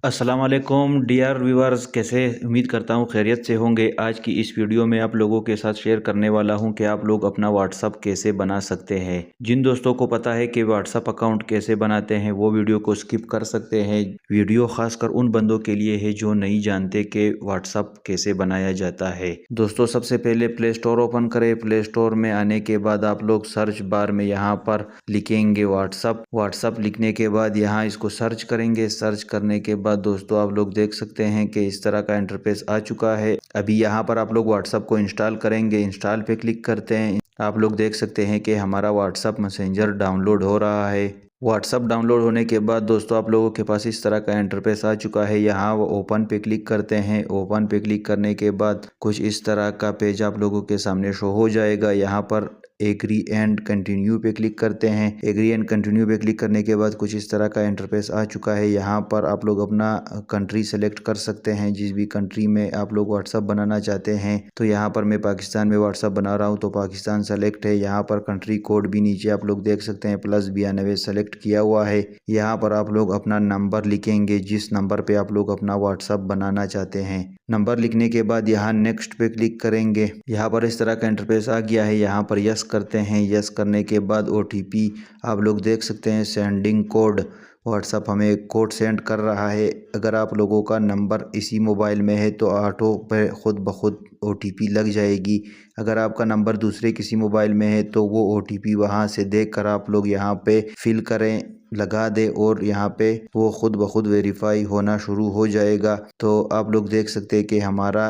अस्सलाम वालेकुम dear viewers, कैसे उम्मीद करता हूँ खैरियत से होंगे। आज की इस वीडियो में आप लोगों के साथ शेयर करने वाला हूँ कि आप लोग अपना व्हाट्सअप कैसे बना सकते हैं। जिन दोस्तों को पता है कि व्हाट्सअप अकाउंट कैसे बनाते हैं वो वीडियो को स्किप कर सकते हैं। वीडियो खासकर उन बंदों के लिए है जो नहीं जानते कि व्हाट्सअप कैसे बनाया जाता है। दोस्तों, सबसे पहले प्ले स्टोर ओपन करें। प्ले स्टोर में आने के बाद आप लोग सर्च बार में यहाँ पर लिखेंगे व्हाट्सअप लिखने के बाद यहाँ इसको सर्च करेंगे। सर्च करने के बाद दोस्तों आप लोग देख सकते हैं कि इस तरह का इंटरफेस आ चुका है। अभी यहाँ पर आप लोग व्हाट्सअप को इंस्टॉल करेंगे। इंस्टॉल पे क्लिक करते हैं। आप लोग देख सकते हैं कि हमारा व्हाट्सअप मैसेंजर डाउनलोड हो रहा है। व्हाट्सअप डाउनलोड होने के बाद दोस्तों आप लोगों के पास इस तरह का इंटरफेस आ चुका है। यहाँ वो ओपन पे क्लिक करते हैं। ओपन पे क्लिक करने के बाद कुछ इस तरह का पेज आप लोगों के सामने शो हो जाएगा। यहाँ पर एग्री एंड कंटिन्यू पे क्लिक करते हैं। एग्री एंड कंटिन्यू पे क्लिक करने के बाद कुछ इस तरह का इंटरफेस आ चुका है। यहाँ पर आप लोग अपना कंट्री सेलेक्ट कर सकते हैं। जिस भी कंट्री में आप लोग व्हाट्सअप बनाना चाहते हैं, तो यहाँ पर मैं पाकिस्तान में व्हाट्सअप बना रहा हूँ तो पाकिस्तान सेलेक्ट है। यहाँ पर कंट्री कोड भी नीचे आप लोग देख सकते हैं +92 सेलेक्ट किया हुआ है। यहाँ पर आप लोग अपना नंबर लिखेंगे जिस नंबर पे आप लोग अपना व्हाट्सअप बनाना चाहते हैं। नंबर लिखने के बाद यहाँ नेक्स्ट पे क्लिक करेंगे। यहाँ पर इस तरह का इंटरफेस आ गया है। यहाँ पर यस करते हैं। यस करने के बाद OTP आप लोग देख सकते हैं सेंडिंग कोड। व्हाट्सअप हमें कोड सेंड कर रहा है। अगर आप लोगों का नंबर इसी मोबाइल में है तो ऑटो पे खुद ब खुद OTP लग जाएगी। अगर आपका नंबर दूसरे किसी मोबाइल में है तो वो OTP वहाँ से देखकर आप लोग यहाँ पे फिल करें, लगा दे और यहाँ पे वो खुद ब खुद वेरीफाई होना शुरू हो जाएगा। तो आप लोग देख सकते हैं कि हमारा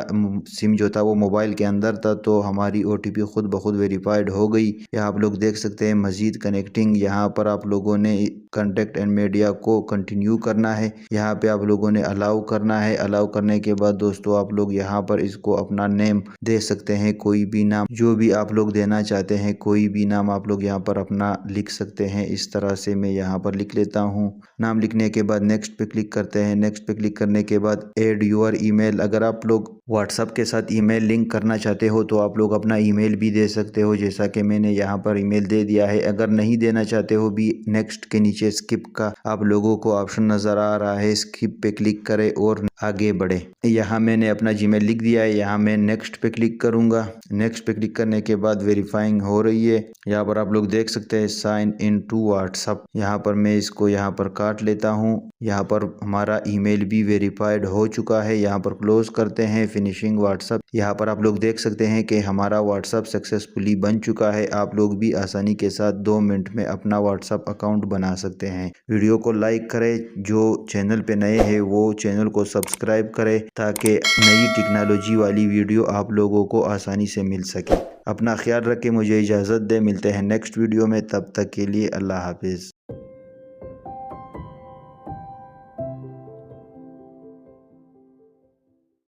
सिम जो था वो मोबाइल के अंदर था तो हमारी OTP खुद ब खुद वेरीफाइड हो गई। यहाँ आप लोग देख सकते हैं मज़ीद कनेक्टिंग। यहाँ पर आप लोगों ने कॉन्टैक्ट एंड मीडिया को कंटिन्यू करना है। यहाँ पे आप लोगों ने अलाउ करना है। अलाउ करने के बाद दोस्तों आप लोग यहाँ पर इसको अपना नेम दे सकते हैं। कोई भी नाम जो भी आप लोग देना चाहते हैं, कोई भी नाम आप लोग यहाँ पर अपना लिख सकते हैं। इस तरह से मैं यहाँ पर लिख लेता हूँ। नाम लिखने के बाद नेक्स्ट पे क्लिक करते हैं। नेक्स्ट पे क्लिक करने के बाद ऐड योर ईमेल। अगर आप लोग व्हाट्सअप के साथ ईमेल लिंक करना चाहते हो तो आप लोग अपना ईमेल भी दे सकते हो, जैसा कि मैंने यहाँ पर ईमेल दे दिया है। अगर नहीं देना चाहते हो भी, नेक्स्ट के नीचे स्किप का आप लोगों को ऑप्शन नज़र आ रहा है, स्किप पे क्लिक करें और आगे बढ़े। यहाँ मैंने अपना जीमेल लिख दिया है। यहाँ मैं नेक्स्ट पे क्लिक करूँगा। नेक्स्ट पे क्लिक करने के बाद वेरीफाइंग हो रही है। यहाँ पर आप लोग देख सकते हैं साइन इन टू व्हाट्सअप। यहाँ पर मैं इसको यहाँ पर काट लेता हूँ। यहाँ पर हमारा ईमेल भी वेरीफाइड हो चुका है। यहाँ पर क्लोज करते हैं, फिनिशिंग व्हाट्सअप। यहाँ पर आप लोग देख सकते हैं कि हमारा व्हाट्सअप सक्सेसफुली बन चुका है। आप लोग भी आसानी के साथ 2 मिनट में अपना व्हाट्सअप अकाउंट बना सकते हैं। वीडियो को लाइक करें, जो चैनल पे नए हैं वो चैनल को सब्सक्राइब करें ताकि नई टेक्नोलॉजी वाली वीडियो आप लोगों को आसानी से मिल सके। अपना ख्याल रखें, मुझे इजाज़त दें। मिलते हैं नेक्स्ट वीडियो में, तब तक के लिए अल्लाह हाफिज़।